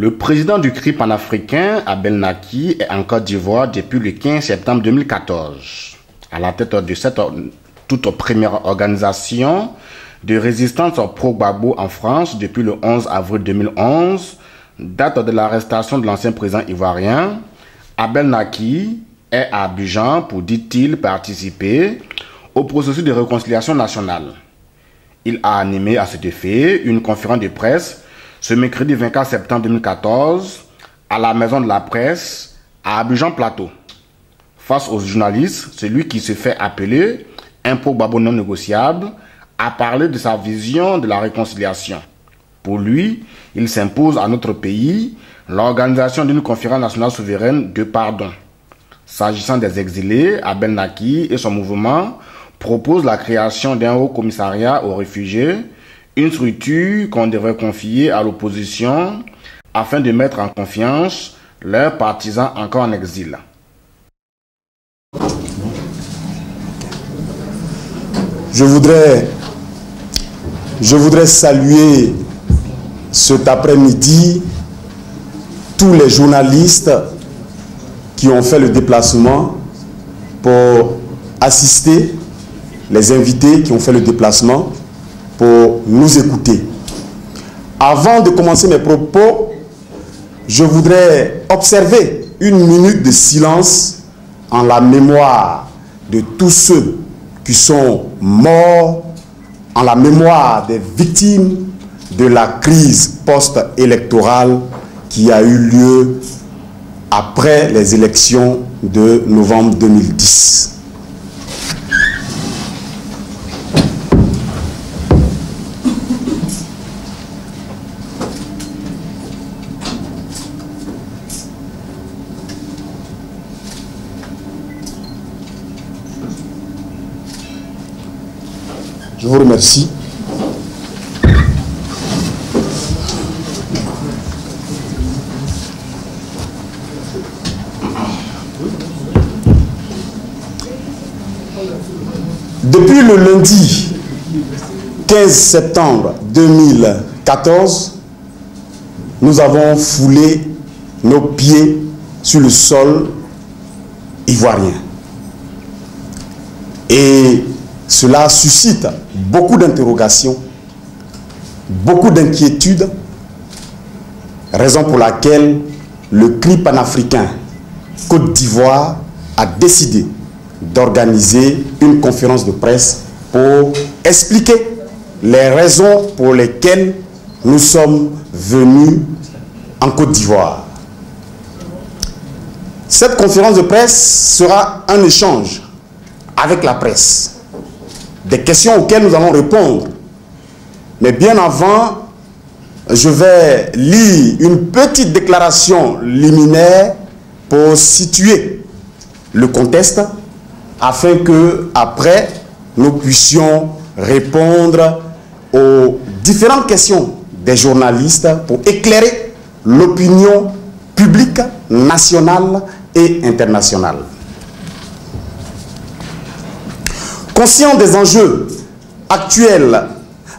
Le président du CRI panafricain, Abel Naki, est en Côte d'Ivoire depuis le 15 septembre 2014. À la tête de cette toute première organisation de résistance pro-Gbagbo en France depuis le 11 avril 2011, date de l'arrestation de l'ancien président ivoirien, Abel Naki est à Abidjan pour, dit-il, participer au processus de réconciliation nationale. Il a animé à cet effet une conférence de presse ce mercredi 24 septembre 2014 à la Maison de la Presse à Abidjan Plateau. Face aux journalistes, celui qui se fait appeler un pro-Gbagbo non négociable a parlé de sa vision de la réconciliation. Pour lui, il s'impose à notre pays l'organisation d'une conférence nationale souveraine de pardon. S'agissant des exilés, Abel Naki et son mouvement proposent la création d'un haut commissariat aux réfugiés, une structure qu'on devrait confier à l'opposition afin de mettre en confiance leurs partisans encore en exil. Je voudrais saluer cet après-midi tous les journalistes qui ont fait le déplacement pour assister, les invités qui ont fait le déplacement pour nous écouter. Avant de commencer mes propos, je voudrais observer une minute de silence en la mémoire de tous ceux qui sont morts, en la mémoire des victimes de la crise post-électorale qui a eu lieu après les élections de novembre 2010. Je vous remercie. Depuis le lundi 15 septembre 2014, nous avons foulé nos pieds sur le sol ivoirien. Et cela suscite beaucoup d'interrogations, beaucoup d'inquiétudes, raison pour laquelle le CRI panafricain Côte d'Ivoire a décidé d'organiser une conférence de presse pour expliquer les raisons pour lesquelles nous sommes venus en Côte d'Ivoire. Cette conférence de presse sera un échange avec la presse, des questions auxquelles nous allons répondre. Mais bien avant, je vais lire une petite déclaration liminaire pour situer le contexte, afin que, après, nous puissions répondre aux différentes questions des journalistes pour éclairer l'opinion publique, nationale et internationale. Conscient des enjeux actuels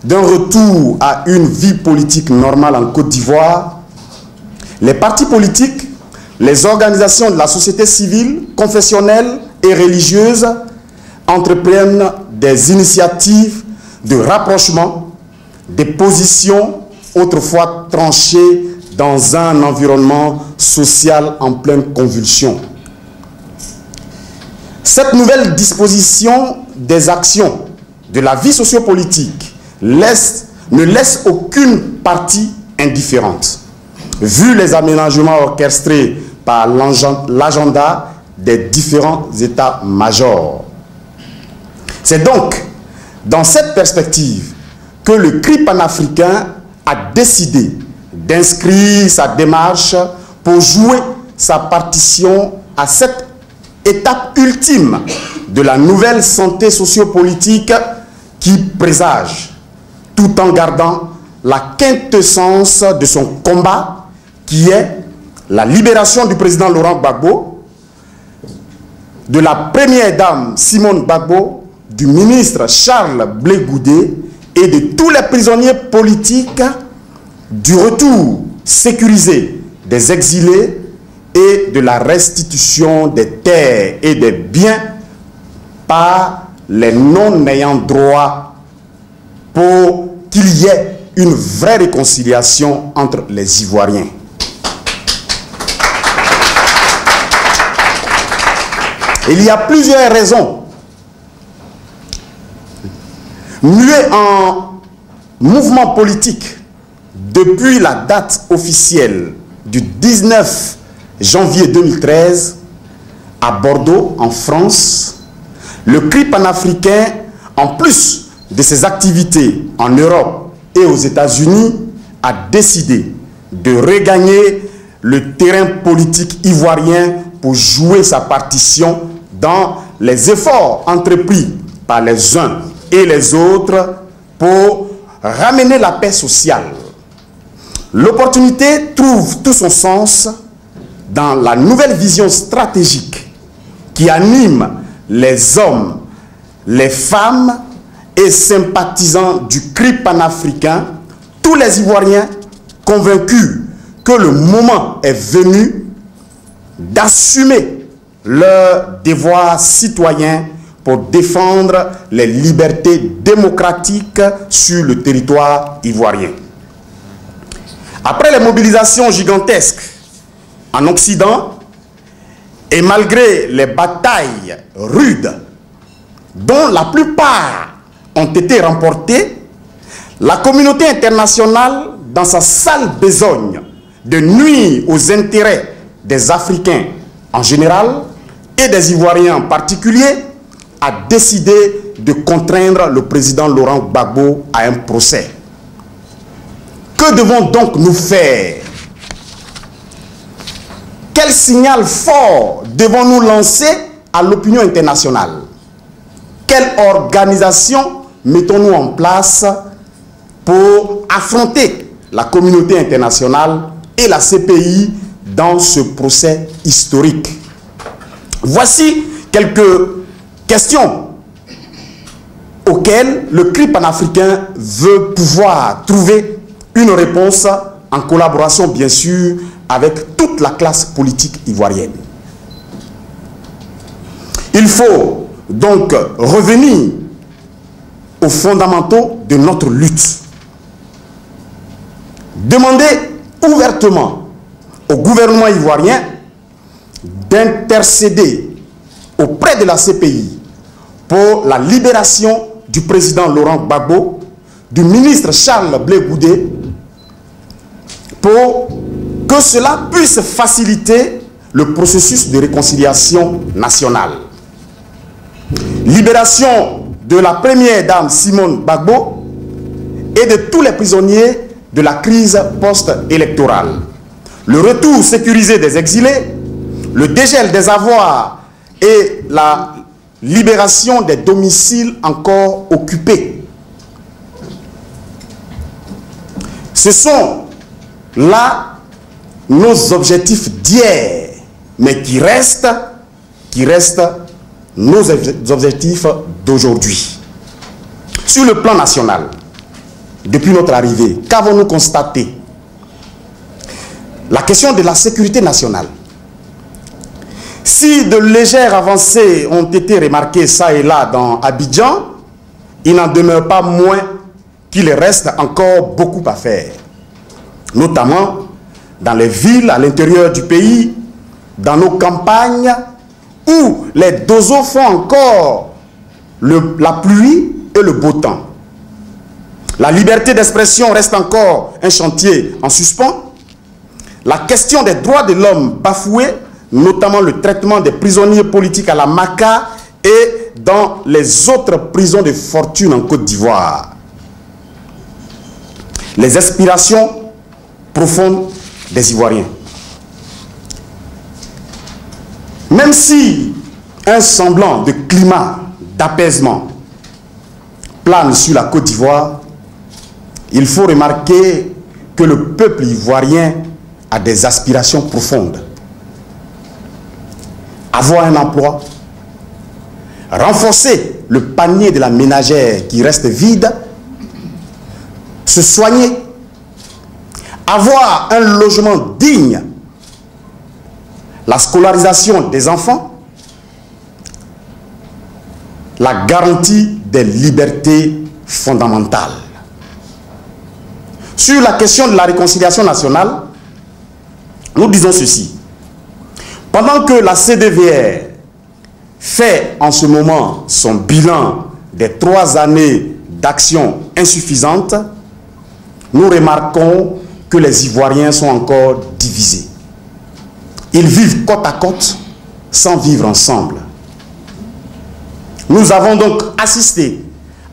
d'un retour à une vie politique normale en Côte d'Ivoire, les partis politiques, les organisations de la société civile, confessionnelle et religieuse entreprennent des initiatives de rapprochement des positions autrefois tranchées dans un environnement social en pleine convulsion. Cette nouvelle disposition des actions de la vie sociopolitique ne laisse aucune partie indifférente, vu les aménagements orchestrés par l'agenda des différents états-majors. C'est donc dans cette perspective que le CRI panafricain a décidé d'inscrire sa démarche pour jouer sa partition à cette étape ultime de la nouvelle santé sociopolitique qui présage, tout en gardant la quintessence de son combat qui est la libération du président Laurent Gbagbo, de la première dame Simone Gbagbo, du ministre Charles Blé Goudé et de tous les prisonniers politiques, du retour sécurisée des exilés et de la restitution des terres et des biens par les non-ayants droit pour qu'il y ait une vraie réconciliation entre les Ivoiriens. Il y a plusieurs raisons. Muet en mouvement politique depuis la date officielle du 19 janvier 2013 à Bordeaux, en France, le CRI panafricain, en plus de ses activités en Europe et aux États-Unis, a décidé de regagner le terrain politique ivoirien pour jouer sa partition dans les efforts entrepris par les uns et les autres pour ramener la paix sociale. L'opportunité trouve tout son sens dans la nouvelle vision stratégique qui anime les hommes, les femmes et sympathisants du CRI panafricain, tous les Ivoiriens convaincus que le moment est venu d'assumer leur devoir citoyen pour défendre les libertés démocratiques sur le territoire ivoirien. Après les mobilisations gigantesques en Occident et malgré les batailles rudes dont la plupart ont été remportées, la communauté internationale, dans sa sale besogne de nuire aux intérêts des Africains en général et des Ivoiriens en particulier, a décidé de contraindre le président Laurent Gbagbo à un procès. Que devons donc nous faire? Quel signal fort devons-nous lancer à l'opinion internationale? Quelle organisation mettons-nous en place pour affronter la communauté internationale et la CPI dans ce procès historique? Voici quelques questions auxquelles le CRI panafricain veut pouvoir trouver une réponse en collaboration bien sûr avec toute la classe politique ivoirienne. Il faut donc revenir aux fondamentaux de notre lutte. Demander ouvertement au gouvernement ivoirien d'intercéder auprès de la CPI pour la libération du président Laurent Gbagbo, du ministre Charles Blé Goudé, pour que cela puisse faciliter le processus de réconciliation nationale. Libération de la première dame Simone Gbagbo et de tous les prisonniers de la crise post-électorale. Le retour sécurisé des exilés, le dégel des avoirs et la libération des domiciles encore occupés. Ce sont là nos objectifs d'hier, mais qui restent nos objectifs d'aujourd'hui. Sur le plan national, depuis notre arrivée, qu'avons-nous constaté? La question de la sécurité nationale. Si de légères avancées ont été remarquées ça et là dans Abidjan, il n'en demeure pas moins qu'il reste encore beaucoup à faire. Notamment dans les villes à l'intérieur du pays, dans nos campagnes, où les dozos font encore la pluie et le beau temps. La liberté d'expression reste encore un chantier en suspens. La question des droits de l'homme bafouée, notamment le traitement des prisonniers politiques à la Maka et dans les autres prisons de fortune en Côte d'Ivoire. Les aspirations profondes des Ivoiriens. Même si un semblant de climat d'apaisement plane sur la Côte d'Ivoire, il faut remarquer que le peuple ivoirien a des aspirations profondes. Avoir un emploi, renforcer le panier de la ménagère qui reste vide, se soigner, avoir un logement digne, la scolarisation des enfants, la garantie des libertés fondamentales. Sur la question de la réconciliation nationale, nous disons ceci. Pendant que la CDVR fait en ce moment son bilan des 3 années d'action insuffisante, nous remarquons que les Ivoiriens sont encore divisés. Ils vivent côte à côte sans vivre ensemble. Nous avons donc assisté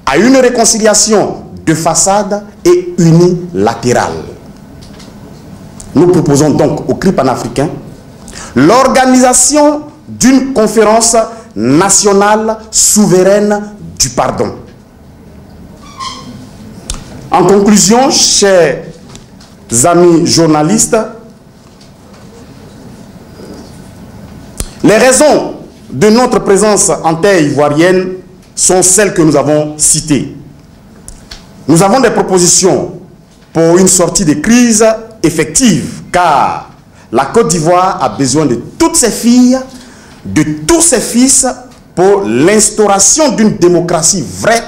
à une réconciliation de façade et unilatérale. Nous proposons donc au CRI panafricain l'organisation d'une conférence nationale souveraine du pardon. En conclusion, chers amis journalistes, les raisons de notre présence en terre ivoirienne sont celles que nous avons citées. Nous avons des propositions pour une sortie de crise effective, car la Côte d'Ivoire a besoin de toutes ses filles, de tous ses fils, pour l'instauration d'une démocratie vraie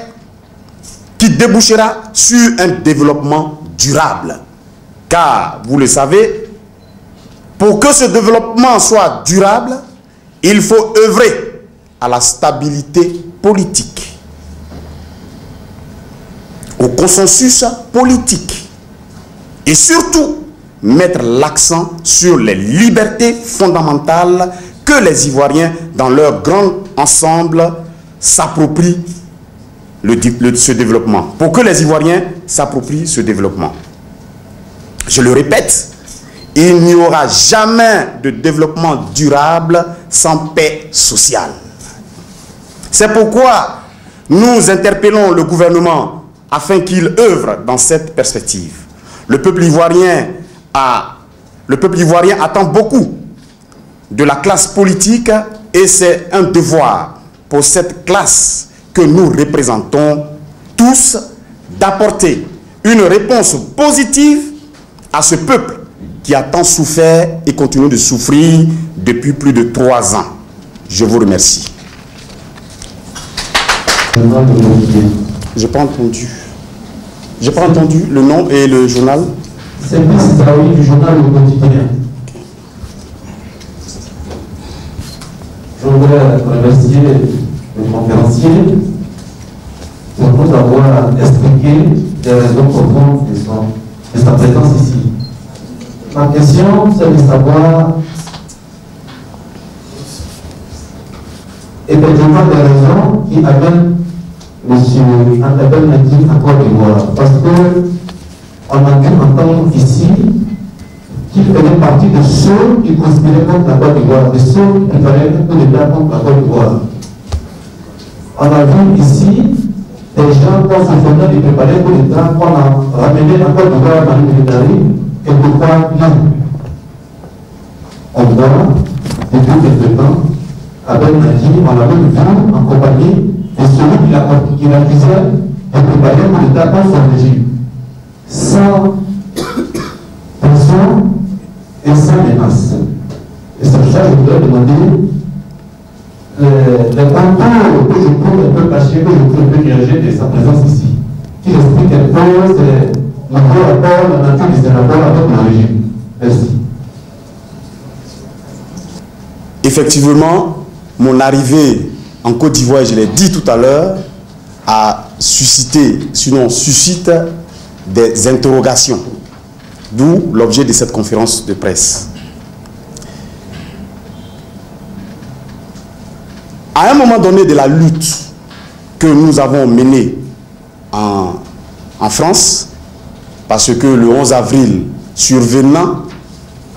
qui débouchera sur un développement durable. Car, vous le savez, pour que ce développement soit durable, il faut œuvrer à la stabilité politique, au consensus politique et surtout mettre l'accent sur les libertés fondamentales que les Ivoiriens, dans leur grand ensemble, s'approprient ce développement. Pour que les Ivoiriens s'approprient ce développement. Je le répète, il n'y aura jamais de développement durable sans paix sociale. C'est pourquoi nous interpellons le gouvernement afin qu'il œuvre dans cette perspective. Le peuple ivoirien attend beaucoup de la classe politique et c'est un devoir pour cette classe que nous représentons tous d'apporter une réponse positive à ce peuple qui a tant souffert et continue de souffrir depuis plus de 3 ans. Je vous remercie. Je n'ai pas entendu. J'ai pas entendu le nom et le journal. C'est Zawi du journal Le Quotidien. Je voudrais remercier le conférencier pour nous avoir expliqué les raisons profondes de sa présence ici. Ma question, c'est de savoir effectivement les raisons qui amènent M. Abel Naki à Côte d'Ivoire. Parce qu'on a pu entendre ici qu'il faisait partie de ceux qui conspiraient contre la Côte d'Ivoire, de ceux qui préparaient un coup d'État contre la Côte d'Ivoire. On a vu ici des gens qui se faisaient de préparer un coup d'État qu'on a ramené la Côte d'Ivoire dans le militarisme et pourquoi bien. On voit depuis quelque temps, Abel Naki, on l'a même vu en compagnie de celui qui l'accusait de préparer un coup d'État contre son régime. Sans pression et sans menace. Et c'est pour ça que je voudrais demander les contours que je trouve un peu cachés, que je trouve un peu dirigés de sa présence ici, qui explique un peu le rapport, la nature de ces rapports avec le régime. Merci. Effectivement, mon arrivée en Côte d'Ivoire, je l'ai dit tout à l'heure, a suscité, sinon suscite, des interrogations. D'où l'objet de cette conférence de presse. À un moment donné de la lutte que nous avons menée en France, parce que le 11 avril survenant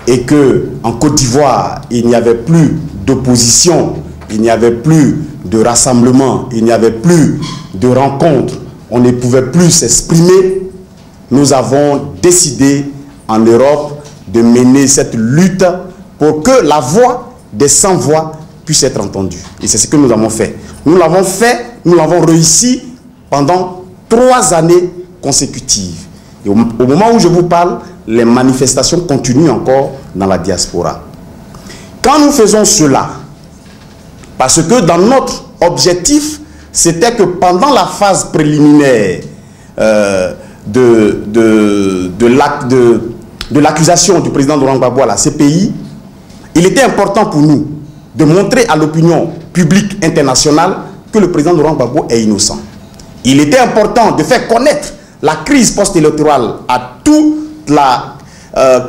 et que en Côte d'Ivoire, il n'y avait plus d'opposition, il n'y avait plus de rassemblement, il n'y avait plus de rencontres, on ne pouvait plus s'exprimer, nous avons décidé en Europe de mener cette lutte pour que la voix des sans-voix puisse être entendue. Et c'est ce que nous avons fait. Nous l'avons fait, nous l'avons réussi pendant 3 années consécutives. Et au moment où je vous parle, les manifestations continuent encore dans la diaspora. Quand nous faisons cela, parce que dans notre objectif, c'était que pendant la phase préliminaire de l'accusation du président Laurent Gbagbo à la CPI, il était important pour nous de montrer à l'opinion publique internationale que le président Laurent Gbagbo est innocent. Il était important de faire connaître la crise post-électorale à toute la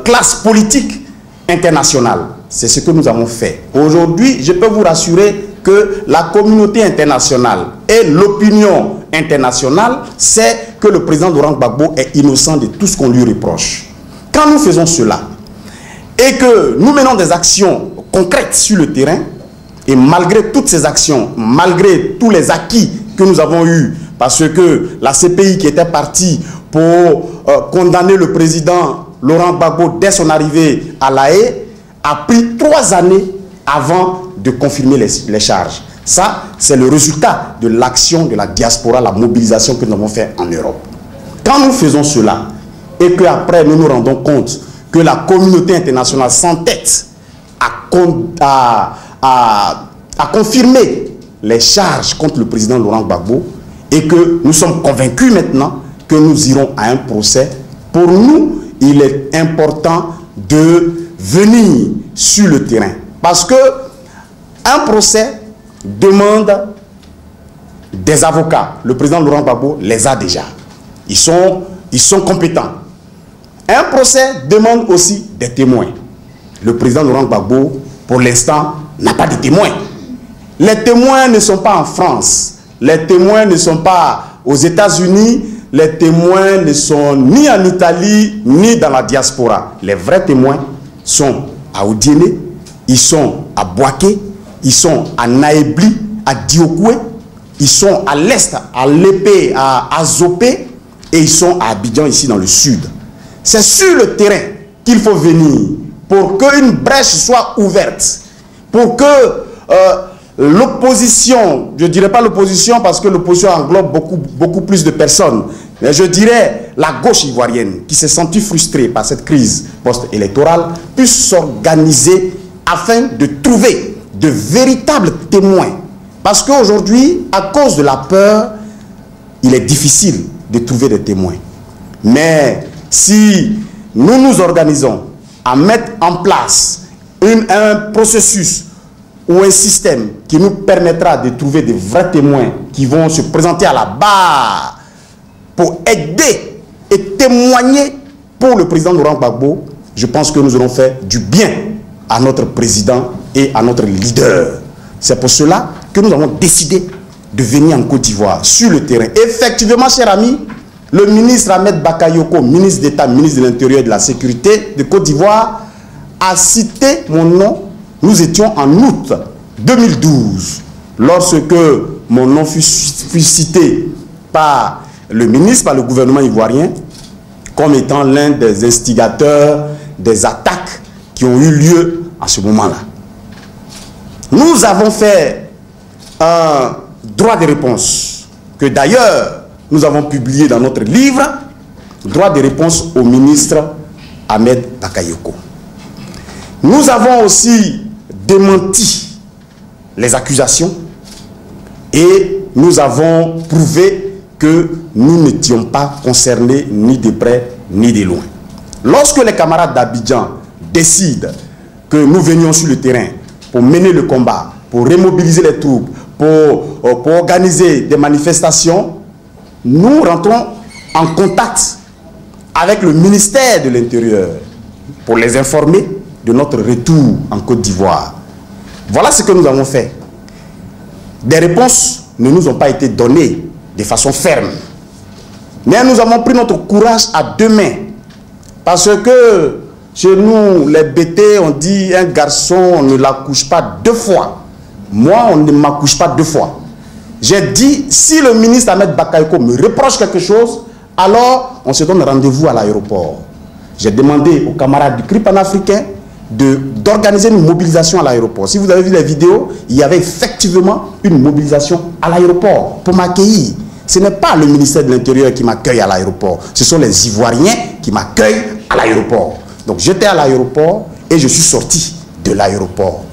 classe politique internationale. C'est ce que nous avons fait. Aujourd'hui, je peux vous rassurer que la communauté internationale et l'opinion internationale sait que le président Laurent Gbagbo est innocent de tout ce qu'on lui reproche. Quand nous faisons cela et que nous menons des actions concrètes sur le terrain, et malgré toutes ces actions, malgré tous les acquis que nous avons eus, parce que la CPI qui était partie pour condamner le président Laurent Gbagbo dès son arrivée à La Haye a pris 3 années avant de confirmer les charges. Ça, c'est le résultat de l'action de la diaspora, la mobilisation que nous avons faite en Europe. Quand nous faisons cela, et qu'après nous nous rendons compte que la communauté internationale s'entête à confirmer les charges contre le président Laurent Gbagbo, et que nous sommes convaincus maintenant que nous irons à un procès, pour nous, il est important de venir sur le terrain. Parce que un procès demande des avocats. Le président Laurent Gbagbo les a déjà. Ils sont compétents. Un procès demande aussi des témoins. Le président Laurent Gbagbo, pour l'instant, n'a pas de témoins. Les témoins ne sont pas en France. Les témoins ne sont pas aux États-Unis. Les témoins ne sont ni en Italie, ni dans la diaspora. Les vrais témoins sont à Odiéné, ils sont à Boaké, ils sont à Naébli, à Diokoué, ils sont à l'est, à Lépé, à Zopé, et ils sont à Abidjan, ici dans le sud. C'est sur le terrain qu'il faut venir pour qu'une brèche soit ouverte, pour que l'opposition, je ne dirais pas l'opposition parce que l'opposition englobe beaucoup plus de personnes, mais je dirais la gauche ivoirienne qui s'est sentie frustrée par cette crise post-électorale puisse s'organiser afin de trouver de véritables témoins. Parce qu'aujourd'hui, à cause de la peur, il est difficile de trouver des témoins. Mais si nous nous organisons à mettre en place un processus ou un système qui nous permettra de trouver des vrais témoins qui vont se présenter à la barre pour aider et témoigner pour le président Laurent Gbagbo, je pense que nous aurons fait du bien à notre président et à notre leader. C'est pour cela que nous avons décidé de venir en Côte d'Ivoire, sur le terrain. Effectivement, chers amis, le ministre Ahmed Bakayoko, ministre d'État, ministre de l'Intérieur et de la Sécurité de Côte d'Ivoire, a cité mon nom. Nous étions en août 2012, lorsque mon nom fut cité par le ministre, par le gouvernement ivoirien, comme étant l'un des instigateurs des attaques qui ont eu lieu à ce moment-là. Nous avons fait un droit de réponse, que d'ailleurs nous avons publié dans notre livre, droit de réponse au ministre Ahmed Bakayoko. Nous avons aussi démenti les accusations et nous avons prouvé que nous n'étions pas concernés ni de près ni de loin. Lorsque les camarades d'Abidjan décident que nous venions sur le terrain pour mener le combat, pour remobiliser les troupes, pour organiser des manifestations, nous rentrons en contact avec le ministère de l'Intérieur pour les informer de notre retour en Côte d'Ivoire. Voilà ce que nous avons fait. Des réponses ne nous ont pas été données de façon ferme. Mais nous avons pris notre courage à 2 mains. Parce que chez nous, les BT, on dit un garçon, on ne l'accouche pas 2 fois. Moi, on ne m'accouche pas 2 fois. J'ai dit, si le ministre Ahmed Bakayoko me reproche quelque chose, alors on se donne rendez-vous à l'aéroport. J'ai demandé aux camarades du CRI panafricain d'organiser une mobilisation à l'aéroport. Si vous avez vu les vidéos, il y avait effectivement une mobilisation à l'aéroport pour m'accueillir. Ce n'est pas le ministère de l'Intérieur qui m'accueille à l'aéroport. Ce sont les Ivoiriens qui m'accueillent à l'aéroport. Donc j'étais à l'aéroport et je suis sorti de l'aéroport.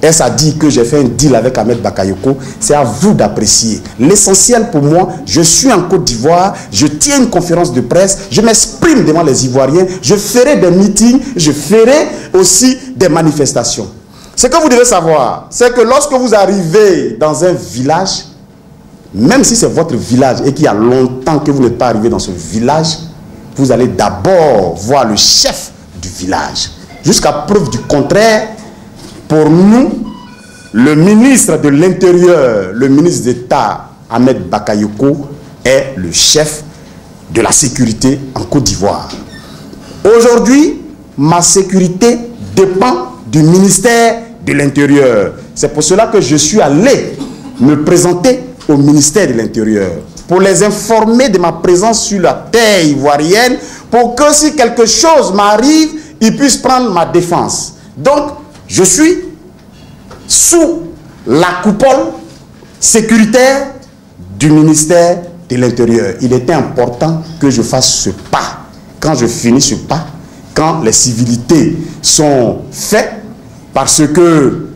Est-ce a dit que j'ai fait un deal avec Ahmed Bakayoko? C'est à vous d'apprécier. L'essentiel pour moi, je suis en Côte d'Ivoire, je tiens une conférence de presse, je m'exprime devant les Ivoiriens, je ferai des meetings, je ferai aussi des manifestations. Ce que vous devez savoir, c'est que lorsque vous arrivez dans un village, même si c'est votre village et qu'il y a longtemps que vous n'êtes pas arrivé dans ce village, vous allez d'abord voir le chef du village. Jusqu'à preuve du contraire, pour nous, le ministre de l'Intérieur, le ministre d'État Ahmed Bakayoko est le chef de la sécurité en Côte d'Ivoire. Aujourd'hui, ma sécurité dépend du ministère de l'Intérieur. C'est pour cela que je suis allé me présenter au ministère de l'Intérieur pour les informer de ma présence sur la terre ivoirienne, pour que si quelque chose m'arrive, ils puissent prendre ma défense. Donc, je suis sous la coupole sécuritaire du ministère de l'Intérieur. Il était important que je fasse ce pas. Quand je finis ce pas, quand les civilités sont faites, parce que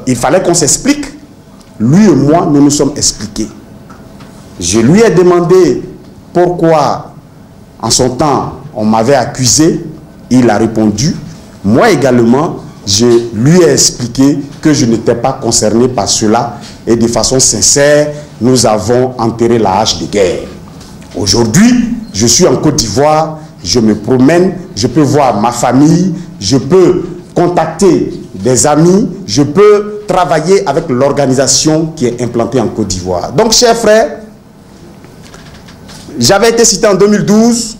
il fallait qu'on s'explique, lui et moi, nous nous sommes expliqués. Je lui ai demandé pourquoi, en son temps, on m'avait accusé. Il a répondu. Moi également, je lui ai expliqué que je n'étais pas concerné par cela. Et de façon sincère, nous avons enterré la hache de guerre. Aujourd'hui, je suis en Côte d'Ivoire, je me promène, je peux voir ma famille, je peux contacter des amis, je peux travailler avec l'organisation qui est implantée en Côte d'Ivoire. Donc, chers frères, j'avais été cité en 2012,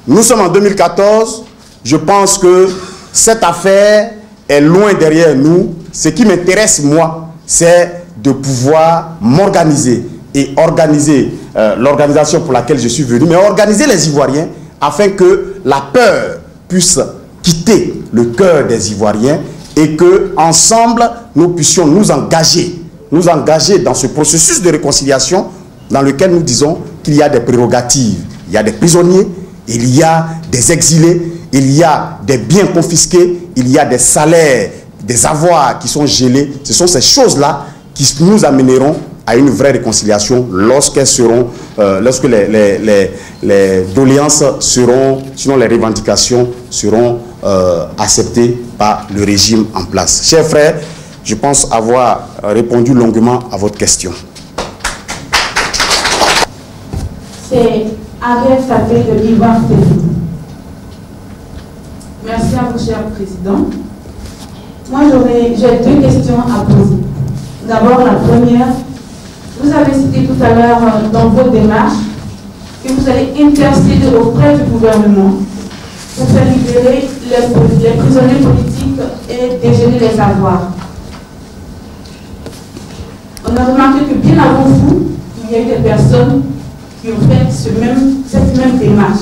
nous sommes en 2014, je pense que cette affaire est loin derrière nous. Ce qui m'intéresse, moi, c'est de pouvoir m'organiser et organiser l'organisation pour laquelle je suis venu, mais organiser les Ivoiriens afin que la peur puisse quitter le cœur des Ivoiriens et que ensemble nous puissions nous engager dans ce processus de réconciliation dans lequel nous disons qu'il y a des prérogatives, il y a des prisonniers, il y a des exilés, il y a des biens confisqués, il y a des salaires, des avoirs qui sont gelés. Ce sont ces choses-là qui nous amèneront à une vraie réconciliation lorsqu'elles seront, lorsque les doléances seront, sinon les revendications seront acceptées par le régime en place. Chers frères, je pense avoir répondu longuement à votre question. C'est Ariel Safé de l'Ivoire TV. Merci à vous, cher président. Moi, j'ai deux questions à poser. D'abord, la première, vous avez cité tout à l'heure dans vos démarches que vous allez intercéder auprès du gouvernement pour faire libérer les prisonniers politiques et dégeler les avoirs. On a remarqué que bien avant vous, il y a eu des personnes qui ont fait cette même démarche.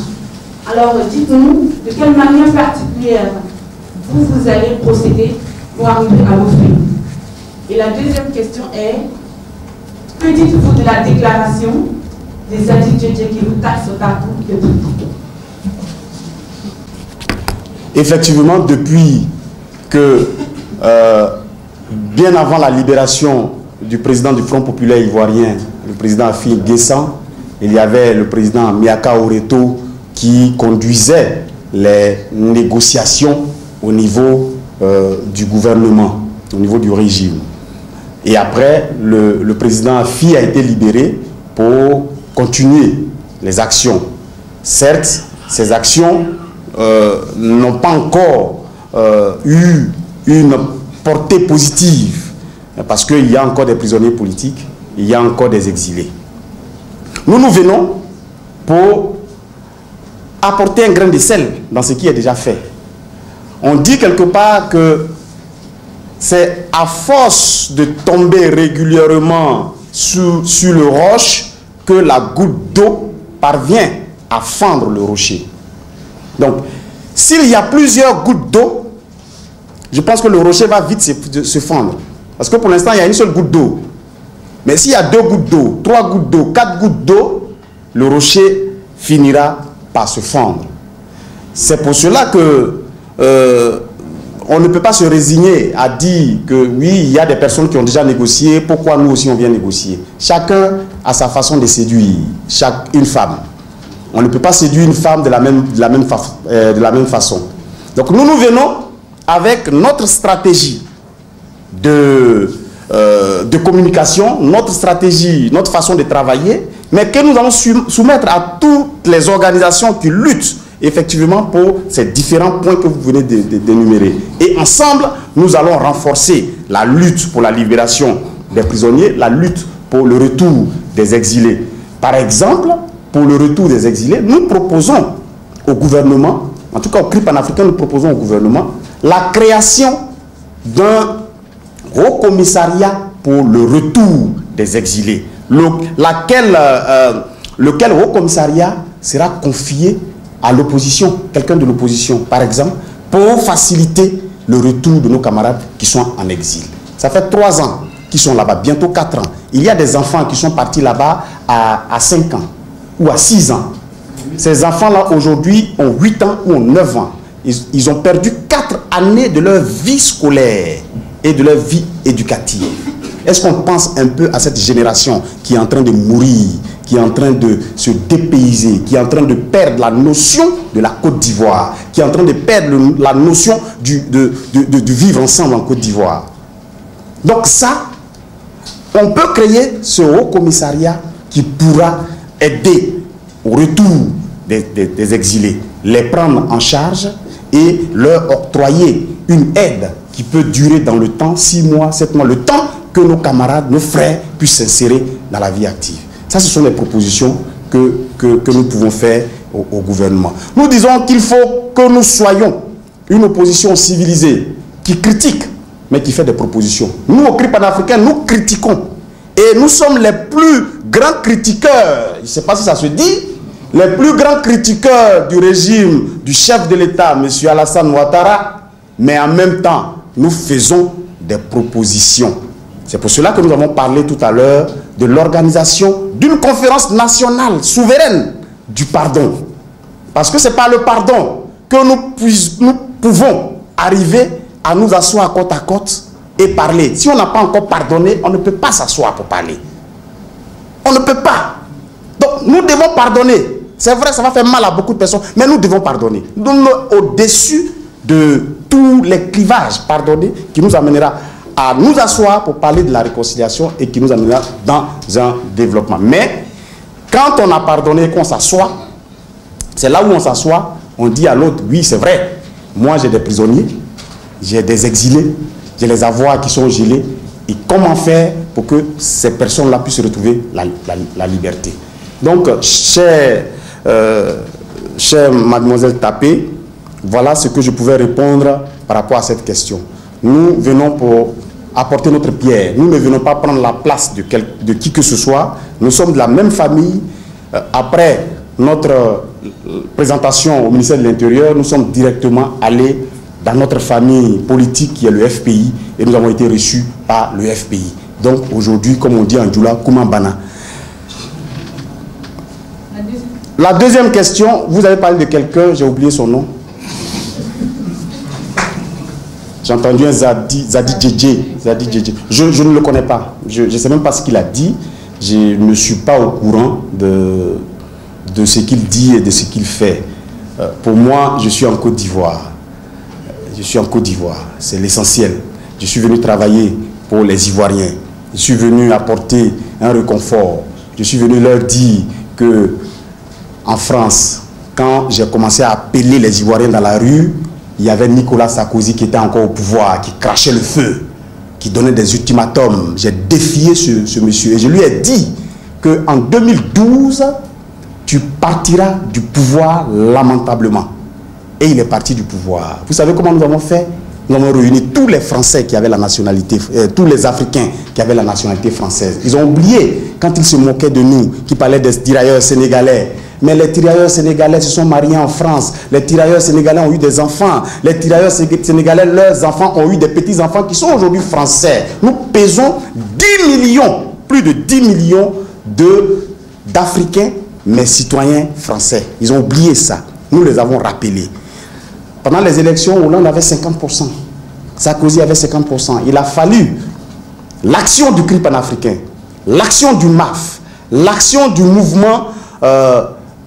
Alors, dites-nous de quelle manière particulière vous allez procéder pour arriver à vos fins. Et la deuxième question est, que dites-vous de la déclaration des Adidjedje qui vous taxent partout de tout? Effectivement, depuis que, bien avant la libération du président du Front populaire ivoirien, le président Affi Guessan, il y avait le président Miaka Oreto qui conduisait les négociations au niveau du gouvernement, au niveau du régime. Et après, le président Affi a été libéré pour continuer les actions. Certes, ces actions n'ont pas encore eu une portée positive, parce qu'il y a encore des prisonniers politiques, il y a encore des exilés. Nous venons pour apporter un grain de sel dans ce qui est déjà fait. On dit quelque part que c'est à force de tomber régulièrement sur le roche que la goutte d'eau parvient à fendre le rocher. Donc, s'il y a plusieurs gouttes d'eau, je pense que le rocher va vite se fendre. Parce que pour l'instant, il y a une seule goutte d'eau. Mais s'il y a 2 gouttes d'eau, 3 gouttes d'eau, 4 gouttes d'eau, le rocher finira par se fendre. C'est pour cela que on ne peut pas se résigner à dire que oui, il y a des personnes qui ont déjà négocié, pourquoi nous aussi on vient négocier? Chacun a sa façon de séduire une femme. On ne peut pas séduire une femme de la même façon. Donc nous venons avec notre stratégie de communication, notre stratégie, notre façon de travailler, mais que nous allons soumettre à toutes les organisations qui luttent effectivement pour ces différents points que vous venez d'énumérer. Et ensemble, nous allons renforcer la lutte pour la libération des prisonniers, la lutte pour le retour des exilés. Par exemple, pour le retour des exilés, nous proposons au gouvernement, en tout cas au CRI panafricain, nous proposons au gouvernement la création d'un haut commissariat pour le retour des exilés, lequel haut commissariat sera confié à l'opposition, quelqu'un de l'opposition, par exemple, pour faciliter le retour de nos camarades qui sont en exil. Ça fait 3 ans qu'ils sont là-bas, bientôt 4 ans. Il y a des enfants qui sont partis là-bas à 5 ans ou à 6 ans. Ces enfants-là, aujourd'hui, ont 8 ans ou ont 9 ans. Ils ont perdu 4 années de leur vie scolaire et de leur vie éducative. Est-ce qu'on pense un peu à cette génération qui est en train de mourir, qui est en train de se dépayser, qui est en train de perdre la notion de la Côte d'Ivoire, qui est en train de perdre la notion de vivre ensemble en Côte d'Ivoire? Donc ça, on peut créer ce haut commissariat qui pourra aider au retour des exilés, les prendre en charge et leur octroyer une aide qui peut durer dans le temps, 6 mois, 7 mois, le temps que nos camarades, nos frères puissent s'insérer dans la vie active. Ça, ce sont les propositions que nous pouvons faire au gouvernement. Nous disons qu'il faut que nous soyons une opposition civilisée qui critique, mais qui fait des propositions. Nous, au CRI panafricain, nous critiquons. Et nous sommes les plus grands critiqueurs, je ne sais pas si ça se dit, les plus grands critiqueurs du régime du chef de l'État, M. Alassane Ouattara, mais en même temps, nous faisons des propositions. C'est pour cela que nous avons parlé tout à l'heure de l'organisation d'une conférence nationale souveraine du pardon. Parce que c'est par le pardon que nous pouvons arriver à nous asseoir côte à côte et parler. Si on n'a pas encore pardonné, on ne peut pas s'asseoir pour parler. On ne peut pas. Donc nous devons pardonner. C'est vrai, ça va faire mal à beaucoup de personnes, mais nous devons pardonner. Nous sommes au-dessus de tous les clivages pardonnés qui nous amènera à nous asseoir pour parler de la réconciliation et qui nous amènera dans un développement. Mais quand on a pardonné et qu'on s'assoit, c'est là où on s'assoit, on dit à l'autre, oui c'est vrai, moi j'ai des prisonniers, j'ai des exilés, j'ai les avoirs qui sont gelés, et comment faire pour que ces personnes-là puissent retrouver la liberté. Donc, chère mademoiselle Tapé, voilà ce que je pouvais répondre par rapport à cette question. Nous venons pour apporter notre pierre. Nous ne venons pas prendre la place de qui que ce soit. Nous sommes de la même famille. Après notre présentation au ministère de l'Intérieur, nous sommes directement allés dans notre famille politique qui est le FPI et nous avons été reçus par le FPI. Donc aujourd'hui, comme on dit en Djoula, Koumambana. La deuxième question, vous avez parlé de quelqu'un, j'ai oublié son nom. J'ai entendu un Zadi Djedje. Je ne le connais pas. Je ne sais même pas ce qu'il a dit. Je ne suis pas au courant de ce qu'il dit et de ce qu'il fait. Pour moi, je suis en Côte d'Ivoire. Je suis en Côte d'Ivoire. C'est l'essentiel. Je suis venu travailler pour les Ivoiriens. Je suis venu apporter un réconfort. Je suis venu leur dire que en France, quand j'ai commencé à appeler les Ivoiriens dans la rue, il y avait Nicolas Sarkozy qui était encore au pouvoir, qui crachait le feu, qui donnait des ultimatums. J'ai défié ce monsieur et je lui ai dit qu'en 2012, tu partiras du pouvoir lamentablement. Et il est parti du pouvoir. Vous savez comment nous avons fait? Nous avons réuni tous les Français qui avaient la nationalité, tous les Africains qui avaient la nationalité française. Ils ont oublié, quand ils se moquaient de nous, qui parlaient des tirailleurs sénégalais. Mais les tirailleurs sénégalais se sont mariés en France. Les tirailleurs sénégalais ont eu des enfants. Les tirailleurs sénégalais, leurs enfants ont eu des petits-enfants qui sont aujourd'hui français. Nous pesons 10 millions plus de 10 millions d'Africains, mais citoyens français. Ils ont oublié ça. Nous les avons rappelés. Pendant les élections, Hollande avait 50%. Sarkozy avait 50%. Il a fallu l'action du CRI panafricain, l'action du MAF, l'action du mouvement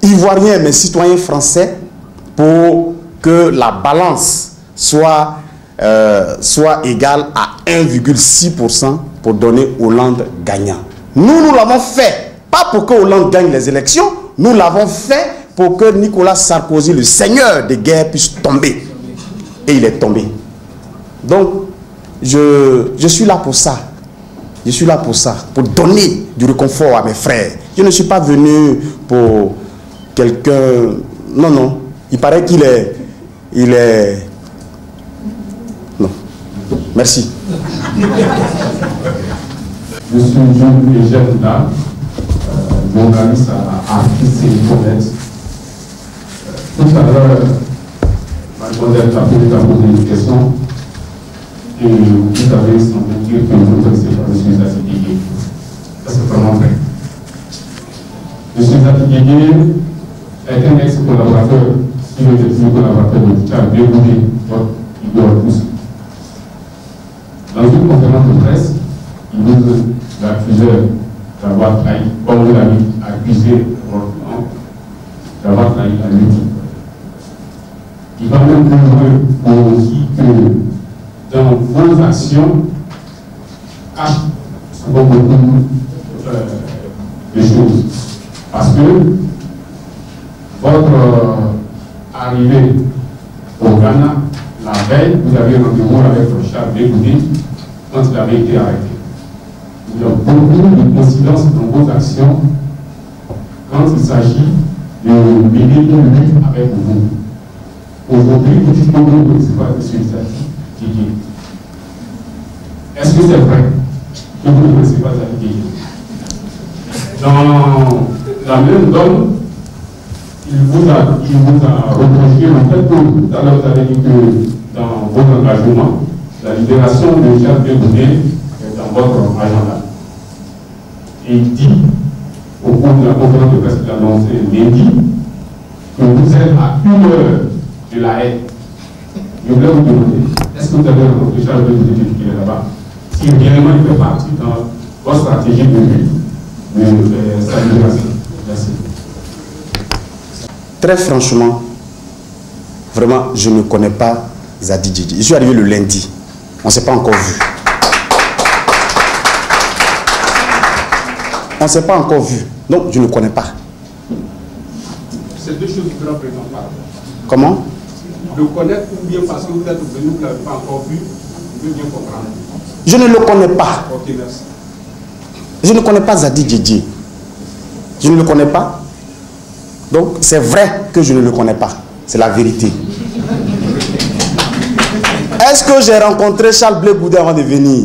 ivoirien, mais citoyen français, pour que la balance soit égale à 1,6% pour donner Hollande gagnant. Nous l'avons fait, pas pour que Hollande gagne les élections, nous l'avons fait pour que Nicolas Sarkozy, le seigneur des guerres, puisse tomber. Et il est tombé. Donc, je suis là pour ça. Je suis là pour ça, pour donner du réconfort à mes frères. Je ne suis pas venu pour quelqu'un... Non, non. Il paraît qu'il est... Non. Merci. Je suis Jean Eugène là, journaliste à Artiste et Honnête. Tout à l'heure, Mademoiselle a posé une question. Et vous avez semblé dire que vous ne connaissez pas M. Zazie Gueye. Ça, c'est vraiment vrai. M. Zazie Gueye est un ex-collaborateur, si je suis collaborateur de Charles Blé Goudé, votre idole tous. Dans une conférence de presse, il nous accusait d'avoir trahi, comme vous l'avez accusé d'avoir trahi la lutte. Il va même plus loin pour dire que dans vos actions, cachent beaucoup de choses. Parce que votre arrivée au Ghana, la veille, vous avez rendez-vous avec Charles Blé Goudé quand il avait été arrêté. Il y a beaucoup de coïncidences dans vos actions quand il s'agit de mener une lutte avec vous. Aujourd'hui, vous dites que vous ne connaissez pas M. Zazie Gueye. Est-ce que c'est vrai que vous ne connaissez pas Zazie Gueye? Dans la même donne, il vous a reproché en fait que tout à l'heure vous avez dit que dans vos engagements, la libération de Charles Blé Goudé est dans votre agenda. Et il dit, au cours de la conférence de presse qu'il a annoncée lundi, que vous êtes à 1 heure de la haie. Je voulais vous demander, est-ce que vous avez rencontré Charles Blé Goudé qui est là-bas? Si réellement il fait partie dans votre stratégie de lutte de sa libération. Merci. Très franchement, vraiment, je ne connais pas Zazie Gueye. Je suis arrivé le lundi. On ne s'est pas encore vu. On ne s'est pas encore vu. Donc, je ne connais pas. C'est deux choses différentes, président. Comment? Le connaître ou bien parce que vous êtes venu, vous ne l'avez pas encore vu, vous devez bien comprendre. Je ne le connais pas. Ok, merci. Je ne connais pas Zazie Gueye. Je ne le connais pas. Donc, c'est vrai que je ne le connais pas. C'est la vérité. Est-ce que j'ai rencontré Charles Blé Goudé avant de venir?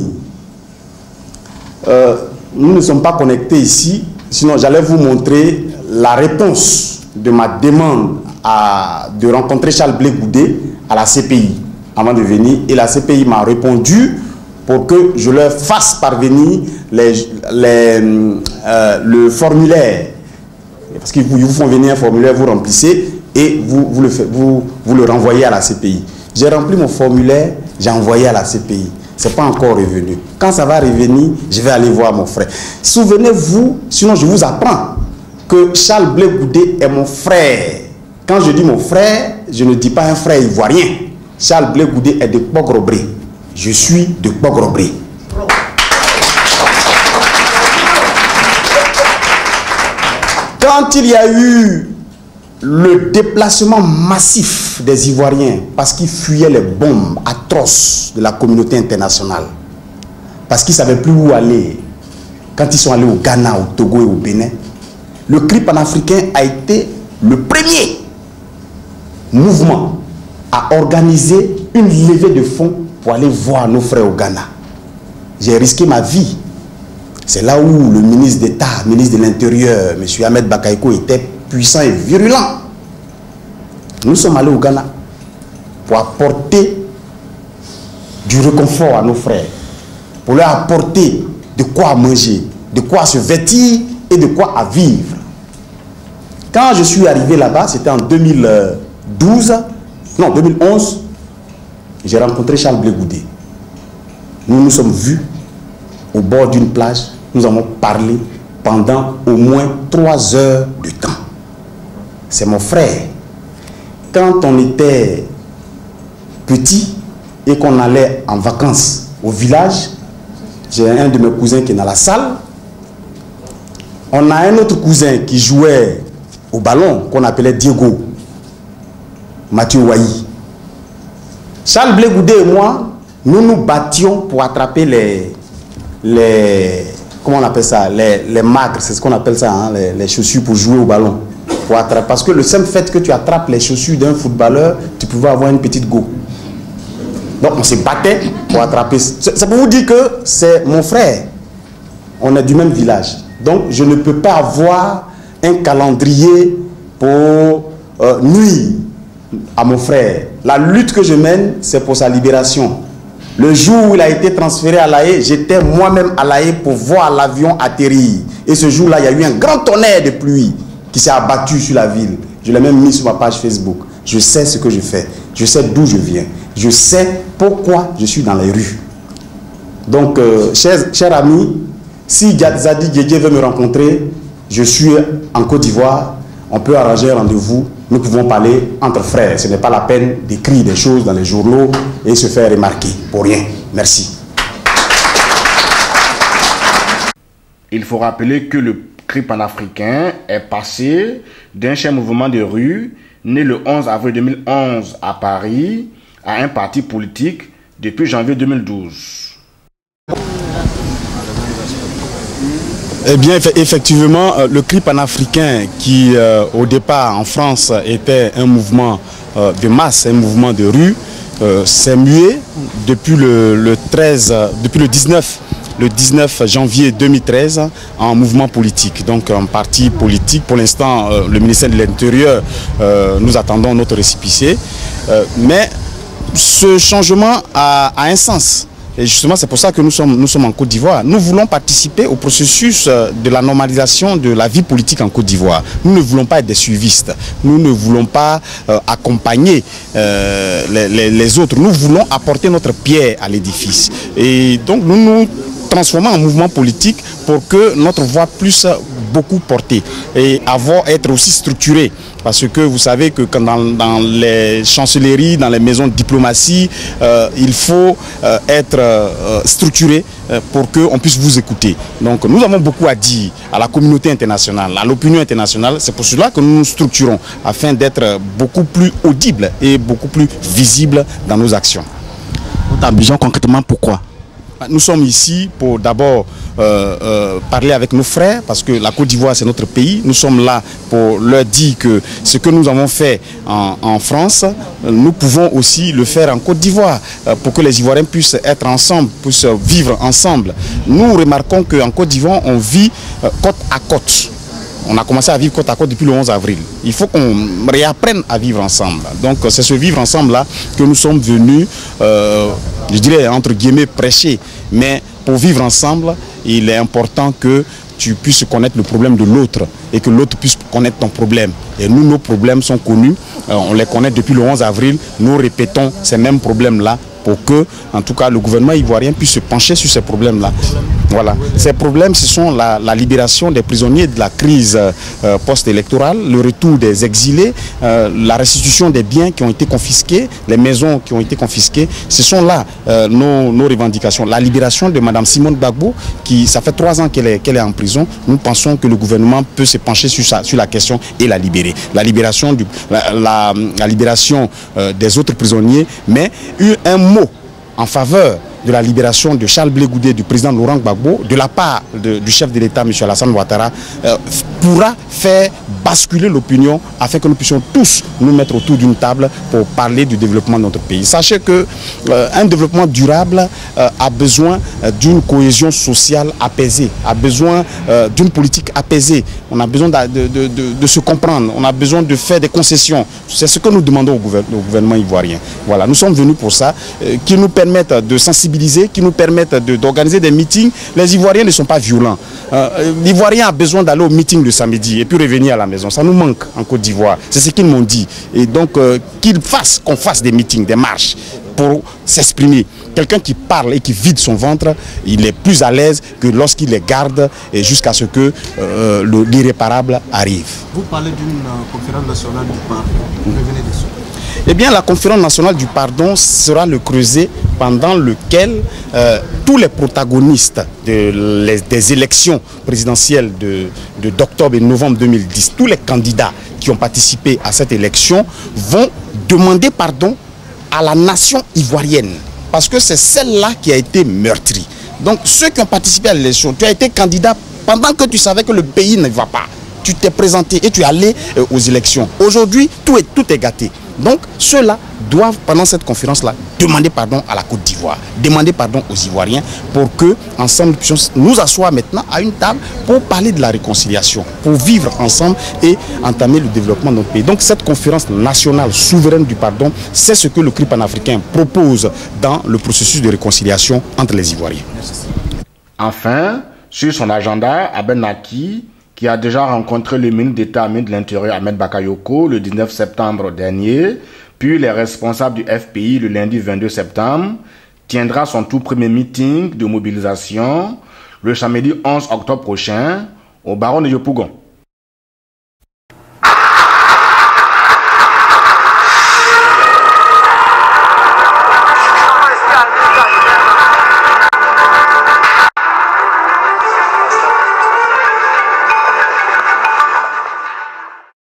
Nous ne sommes pas connectés ici. Sinon, j'allais vous montrer la réponse de ma demande de rencontrer Charles Blé Goudé à la CPI avant de venir. Et la CPI m'a répondu pour que je leur fasse parvenir le formulaire. Parce qu'ils vous font venir un formulaire, vous remplissez et vous le renvoyez à la CPI. J'ai rempli mon formulaire, j'ai envoyé à la CPI. Ce n'est pas encore revenu. Quand ça va revenir, je vais aller voir mon frère. Souvenez-vous, sinon je vous apprends, que Charles Blé Goudé est mon frère. Quand je dis mon frère, je ne dis pas un frère ivoirien. Charles Blé Goudé est de Pogorbré. Je suis de Pogorbré. Quand il y a eu le déplacement massif des Ivoiriens, parce qu'ils fuyaient les bombes atroces de la communauté internationale, parce qu'ils ne savaient plus où aller, quand ils sont allés au Ghana, au Togo et au Bénin, le CRI panafricain a été le premier mouvement à organiser une levée de fonds pour aller voir nos frères au Ghana. J'ai risqué ma vie. C'est là où le ministre d'État, ministre de l'Intérieur, M. Ahmed Bakaïko, était puissant et virulent. Nous sommes allés au Ghana pour apporter du réconfort à nos frères, pour leur apporter de quoi manger, de quoi se vêtir et de quoi à vivre. Quand je suis arrivé là-bas, c'était en 2011, j'ai rencontré Charles Blé Goudé. Nous nous sommes vus au bord d'une plage, nous avons parlé pendant au moins 3 heures de temps. C'est mon frère. Quand on était petit et qu'on allait en vacances au village, j'ai un de mes cousins qui est dans la salle. On a un autre cousin qui jouait au ballon, qu'on appelait Diego, Mathieu Wahi. Charles Blé Goudé et moi, nous nous battions pour attraper les comment on appelle ça, les magres, c'est ce qu'on appelle ça, hein, les chaussures pour jouer au ballon. Parce que le simple fait que tu attrapes les chaussures d'un footballeur, tu pouvais avoir une petite go. Donc on se battait pour attraper. C'est pour vous dire que c'est mon frère. On est du même village. Donc je ne peux pas avoir un calendrier pour nuire à mon frère. La lutte que je mène, c'est pour sa libération. Le jour où il a été transféré à La Haye, j'étais moi-même à La Haye pour voir l'avion atterrir. Et ce jour-là, il y a eu un grand tonnerre de pluie qui s'est abattu sur la ville. Je l'ai même mis sur ma page Facebook. Je sais ce que je fais. Je sais d'où je viens. Je sais pourquoi je suis dans les rues. Donc, chers amis, si Zadi Diédié veut me rencontrer, je suis en Côte d'Ivoire, on peut arranger un rendez-vous, nous pouvons parler entre frères. Ce n'est pas la peine d'écrire des choses dans les journaux et se faire remarquer pour rien. Merci. Il faut rappeler que le CRI panafricain est passé d'un cher mouvement de rue, né le 11 avril 2011 à Paris, à un parti politique depuis janvier 2012. Eh bien, effectivement, le CRI panafricain qui, au départ, en France, était un mouvement de masse, un mouvement de rue, s'est mué depuis le 19 janvier 2013 en mouvement politique, donc un parti politique. Pour l'instant, le ministère de l'Intérieur, nous attendons notre récépissé. Mais ce changement a un sens. Et justement, c'est pour ça que nous sommes en Côte d'Ivoire. Nous voulons participer au processus de la normalisation de la vie politique en Côte d'Ivoire. Nous ne voulons pas être des suivistes. Nous ne voulons pas accompagner les autres. Nous voulons apporter notre pierre à l'édifice. Et donc, nous nous transformons en mouvement politique pour que notre voix puisse beaucoup porter et être aussi structuré. Parce que vous savez que dans les chancelleries, dans les maisons de diplomatie, il faut être structuré pour qu'on puisse vous écouter. Donc nous avons beaucoup à dire à la communauté internationale, à l'opinion internationale. C'est pour cela que nous nous structurons afin d'être beaucoup plus audibles et beaucoup plus visibles dans nos actions. Abidjan, concrètement, pourquoi? Nous sommes ici pour d'abord parler avec nos frères, parce que la Côte d'Ivoire c'est notre pays. Nous sommes là pour leur dire que ce que nous avons fait en France, nous pouvons aussi le faire en Côte d'Ivoire, pour que les Ivoiriens puissent être ensemble, puissent vivre ensemble. Nous remarquons qu'en Côte d'Ivoire, on vit côte à côte. On a commencé à vivre côte à côte depuis le 11 avril. Il faut qu'on réapprenne à vivre ensemble. Donc c'est ce vivre ensemble-là que nous sommes venus, je dirais entre guillemets, prêcher. Mais pour vivre ensemble, il est important que tu puisses connaître le problème de l'autre et que l'autre puisse connaître ton problème. Et nous, nos problèmes sont connus, on les connaît depuis le 11 avril. Nous répétons ces mêmes problèmes-là pour que, en tout cas, le gouvernement ivoirien puisse se pencher sur ces problèmes-là. Voilà. Ces problèmes, ce sont la libération des prisonniers de la crise post-électorale, le retour des exilés, la restitution des biens qui ont été confisqués, les maisons qui ont été confisquées. Ce sont là nos revendications. La libération de Mme Simone Gbagbo, ça fait 3 ans qu'elle est en prison. Nous pensons que le gouvernement peut se pencher sur la question et la libérer. La libération, la libération des autres prisonniers, mais un mot en faveur de la libération de Charles Blé Goudé, du président Laurent Gbagbo, de la part du chef de l'État, M. Alassane Ouattara, pourra faire basculer l'opinion afin que nous puissions tous nous mettre autour d'une table pour parler du développement de notre pays. Sachez qu'un développement durable a besoin d'une cohésion sociale apaisée, a besoin d'une politique apaisée. On a besoin de se comprendre, on a besoin de faire des concessions. C'est ce que nous demandons au gouvernement ivoirien. Voilà, nous sommes venus pour ça, qui nous permettent de sensibiliser sensibiliser, qui nous permettent d'organiser des meetings. Les Ivoiriens ne sont pas violents. L'Ivoirien a besoin d'aller au meeting le samedi et puis revenir à la maison. Ça nous manque en Côte d'Ivoire. C'est ce qu'ils m'ont dit. Et donc, qu'on fasse des meetings, des marches pour s'exprimer. Quelqu'un qui parle et qui vide son ventre, il est plus à l'aise que lorsqu'il les garde jusqu'à ce que l'irréparable arrive. Vous parlez d'une conférence nationale du pardon. Revenez dessus. Eh bien, la conférence nationale du pardon sera le creuset pendant lequel tous les protagonistes des élections présidentielles d'octobre et novembre 2010, tous les candidats qui ont participé à cette élection vont demander pardon à la nation ivoirienne. Parce que c'est celle-là qui a été meurtrie. Donc ceux qui ont participé à l'élection, tu as été candidat pendant que tu savais que le pays ne va pas. Tu t'es présenté et tu es allé aux élections. Aujourd'hui, tout est gâté. Donc ceux-là doivent, pendant cette conférence-là, demander pardon à la Côte d'Ivoire, demander pardon aux Ivoiriens pour que, ensemble, nous puissions nous asseoir maintenant à une table pour parler de la réconciliation, pour vivre ensemble et entamer le développement de notre pays. Donc cette conférence nationale souveraine du pardon, c'est ce que le CRI panafricain propose dans le processus de réconciliation entre les Ivoiriens. Enfin, sur son agenda, Abel Naki, qui a déjà rencontré le ministre d'État de l'Intérieur Ahmed Bakayoko le 19 septembre dernier, puis les responsables du FPI le lundi 22 septembre, tiendra son tout premier meeting de mobilisation le samedi 11 octobre prochain au Baron de Yopougon.